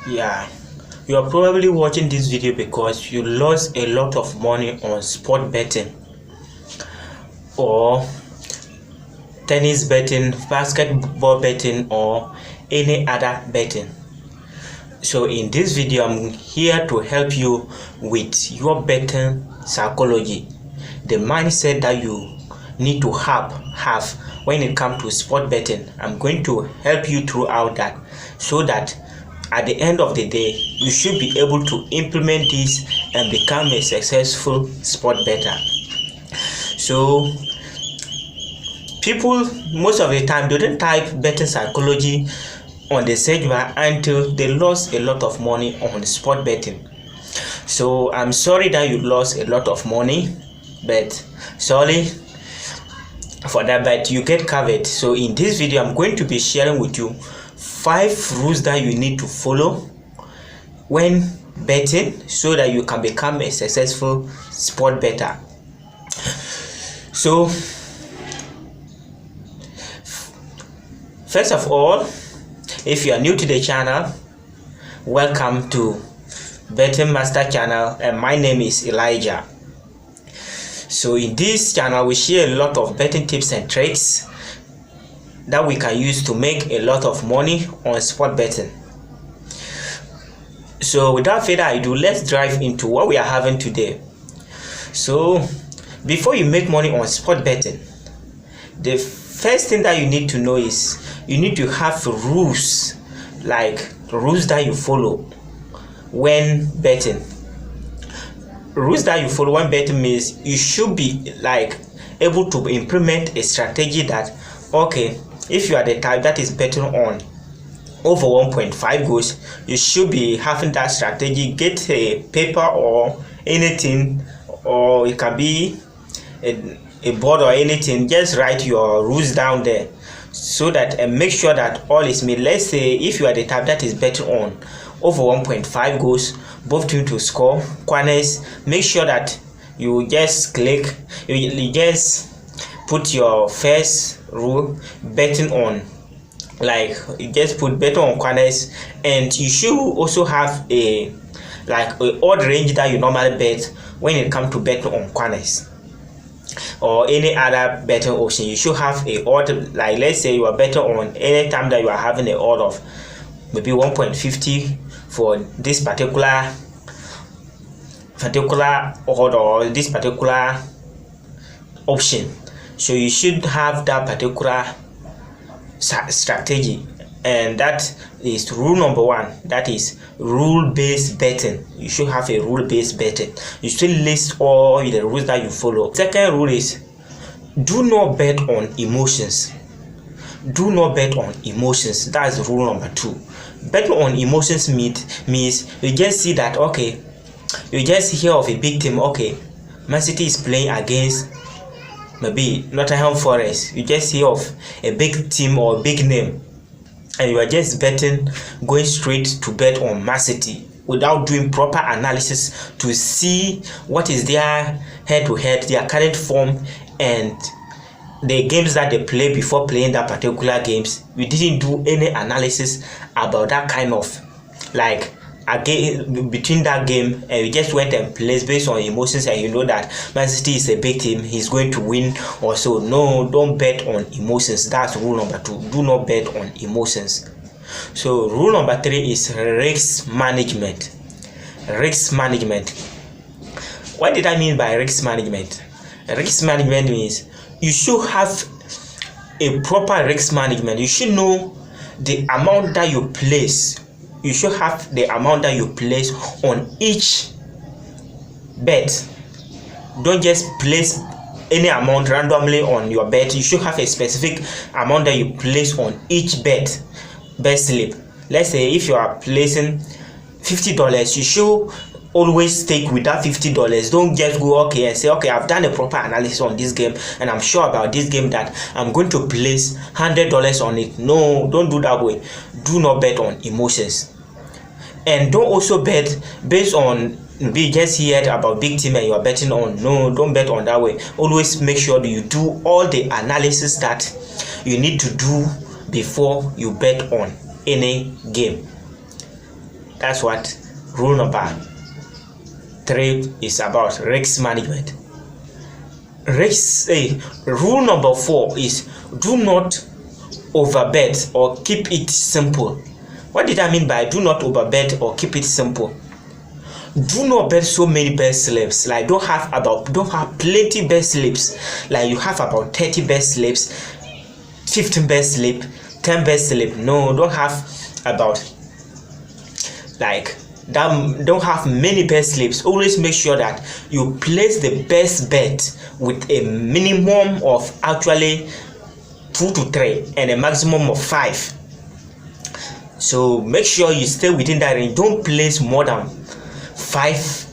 Yeah, you are probably watching this video because you lost a lot of money on sport betting or tennis betting, basketball betting, or any other betting. So in this video, I'm here to help you with your betting psychology, the mindset that you need to have when it comes to sport betting. I'm going to help you throughout that so that at the end of the day, you should be able to implement this and become a successful sport bettor. So people most of the time didn't type betting psychology on the search bar until they lost a lot of money on sport betting. So I'm sorry that you lost a lot of money, but sorry for that, but you get covered. So in this video, I'm going to be sharing with you 5 rules that you need to follow when betting so that you can become a successful sport bettor. So first of all, if you are new to the channel, welcome to Betting Master channel, and my name is Elijah. So in this channel, we share a lot of betting tips and tricks that we can use to make a lot of money on sport betting. So without further ado, let's dive into what we are having today. So before you make money on sport betting, the first thing that you need to know is you need to have rules, like rules that you follow when betting. Rules that you follow when betting means you should be like able to implement a strategy that, okay, if you are the type that is betting on over 1.5 goals, you should be having that strategy. Get a paper or anything, or it can be a board or anything. Just write your rules down there so that and make sure that all is made. Let's say if you are the type that is betting on over 1.5 goals, both teams to score, corners, make sure that you just click, you just put your first rule betting on, like you just put betting on corners, and you should also have a odd range that you normally bet when it comes to betting on corners or any other betting option. You should have a odd, like let's say you are betting on any time that you are having a odd of maybe 1.50 for this particular odd or this particular option. So you should have that particular strategy, and that is rule number 1. That is rule-based betting. You should have a rule-based betting. You should list all the rules that you follow. Second rule is do not bet on emotions. Do not bet on emotions. That's rule number 2. Betting on emotions means you just see that, okay, you just hear of a big team, okay, Man City is playing against maybe Nottingham Forest. You just hear of a big team or a big name, and you are just betting, going straight to bet on Man City without doing proper analysis to see what is their head-to-head, their current form, and the games that they play before playing that particular games. We didn't do any analysis about that kind of like again between that game, and we just went and played based on emotions, and you know that Man City is a big team, he's going to win or so. No, don't bet on emotions. That's rule number 2. Do not bet on emotions. So rule number 3 is risk management. Risk management. What did I mean by risk management? Risk management means you should have a proper risk management. You should know the amount that you place. You should have the amount that you place on each bet. Don't just place any amount randomly on your bet. You should have a specific amount that you place on each bet slip. Let's say if you are placing $50, you should always stick with that $50. Don't just go okay and say, okay, I've done a proper analysis on this game and I'm sure about this game that I'm going to place $100 on it. No, don't do that way. Do not bet on emotions, and don't also bet based on be just heard about big team and you are betting on. No, don't bet on that way. Always make sure that you do all the analysis that you need to do before you bet on any game. That's what rule number 3 is about, risk management. Rule number 4 is do not overbet or keep it simple. What did I mean by do not overbet or keep it simple? Do not bet so many bet slips. Like don't have plenty bet slips. Like you have about 30 bet slips, 15 bet slip, 10 bet slip. No, don't have about like that. Don't have many bet slips. Always make sure that you place the best bet with a minimum of actually 2 to 3 and a maximum of 5. So make sure you stay within that range. Don't place more than 5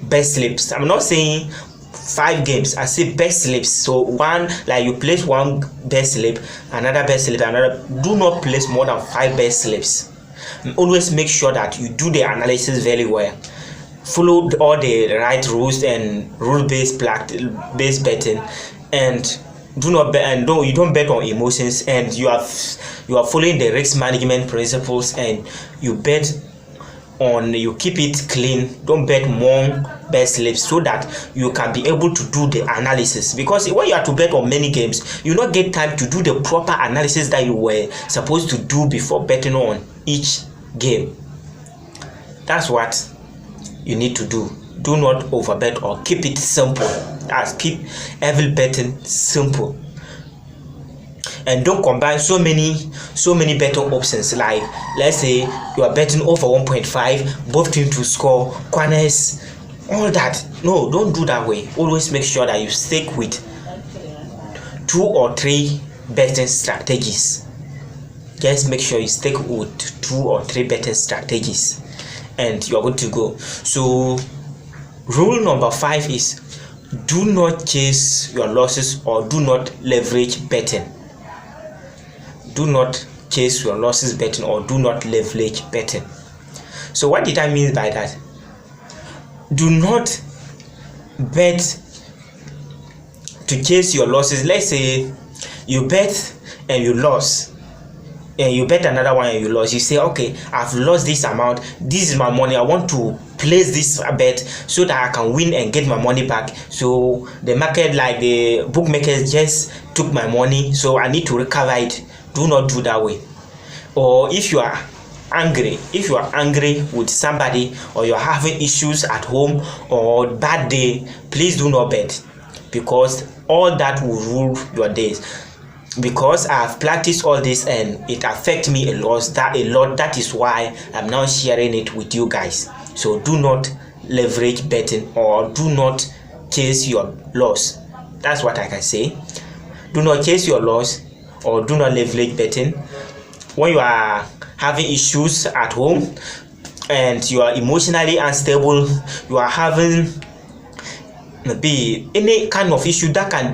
best slips. I'm not saying 5 games, I say best slips. So one, like you place one best slip, another best slip, another. Do not place more than 5 best slips. Always make sure that you do the analysis very well, follow all the right rules and rule-based betting, and do not bet, and you don't bet on emotions, and you are following the risk management principles, and you keep it clean. Don't bet more bet slips so that you can be able to do the analysis, because when you have to bet on many games, you not get time to do the proper analysis that you were supposed to do before betting on each game. That's what you need to do. Do not overbet or keep it simple. That's keep every betting simple. And don't combine so many betting options. Like let's say you are betting over 1.5, both teams to score, corners, all that. No, don't do that way. Always make sure that you stick with 2 or 3 betting strategies. Just make sure you stick with 2 or 3 betting strategies, and you are good to go. So rule number 5 is do not chase your losses or do not leverage betting. Do not chase your losses betting or do not leverage betting. So what did I mean by that? Do not bet to chase your losses. Let's say you bet and you lost, and you bet another one and you lost. You say, okay, I've lost this amount, this is my money, I want to place this bet so that I can win and get my money back. So the market, like the bookmakers, just took my money, so I need to recover it. Do not do that way. Or if you are angry with somebody, or you're having issues at home or bad day, please do not bet, because all that will rule your days. Because I have practiced all this and it affects me a lot. That is why I'm now sharing it with you guys. So do not leverage betting or do not chase your loss. That's what I can say. Do not chase your loss or do not leverage betting. When you are having issues at home and you are emotionally unstable, you are having maybe any kind of issue that can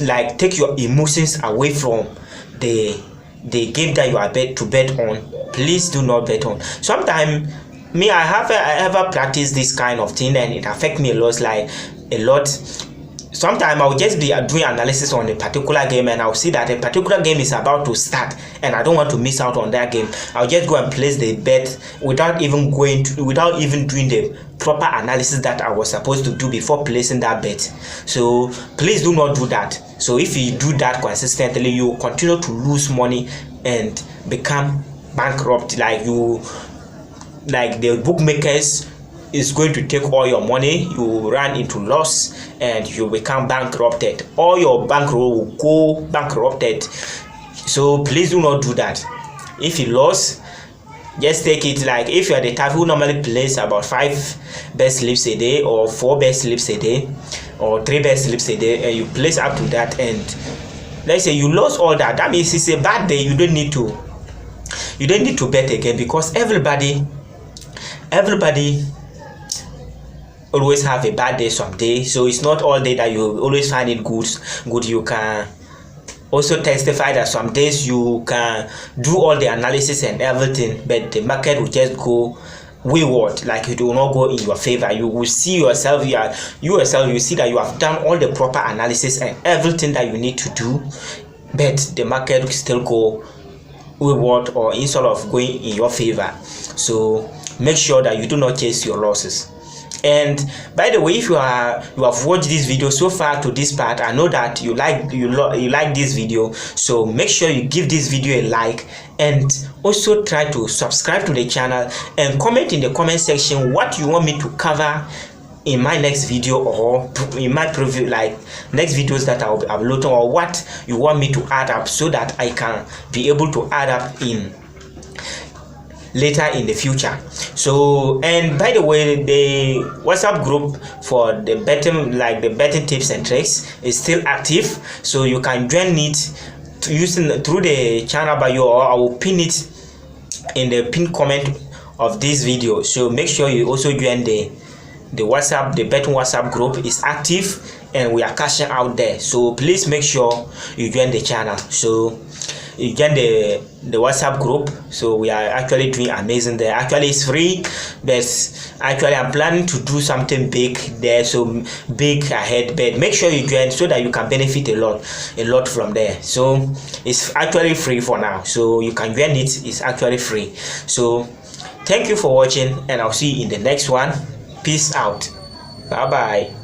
like take your emotions away from the game that you are to bet on, please do not bet on. Sometimes me, I have ever practiced this kind of thing and it affect me a lot. Sometimes I'll just be doing analysis on a particular game and I'll see that a particular game is about to start and I don't want to miss out on that game. I'll just go and place the bet without even doing the proper analysis that I was supposed to do before placing that bet. So please do not do that. So if you do that consistently, you continue to lose money and become bankrupt. Like the bookmakers is going to take all your money, you run into loss and you become bankrupted. All your bankroll will go bankrupted. So please do not do that. If you lost, just take it. Like if you are the type who normally plays about 5 bet slips a day or 4 bet slips a day or 3 bet slips a day, and you place up to that, and let's say you lost all that, that means it's a bad day. You don't need to bet again, because everybody always have a bad day someday. So it's not all day that you always find it good. You can also testify that some days you can do all the analysis and everything, but the market will just go wayward. Like it will not go in your favor. You will see yourself, you see that you have done all the proper analysis and everything that you need to do, but the market will still go reward or instead of going in your favor. So make sure that you do not chase your losses. And by the way, if you have watched this video so far to this part, I know that you like this video, so make sure you give this video a like, and also try to subscribe to the channel and comment in the comment section what you want me to cover in my next video, or in my preview, like next videos that I'll be uploading, or what you want me to add up, so that I can be able to add up in later in the future. So, and by the way, the WhatsApp group for the betting tips and tricks is still active, so you can join it through the channel bio, or I will pin it in the pinned comment of this video. So make sure you also join the betting WhatsApp group is active, and we are cashing out there. So please make sure you join the channel. So you join the WhatsApp group. So we are actually doing amazing there. Actually it's free, but actually I'm planning to do something big there, so big ahead, but make sure you join so that you can benefit a lot from there. So it's actually free for now, so you can join it. It's actually free. So thank you for watching, and I'll see you in the next one. Peace out. Bye bye.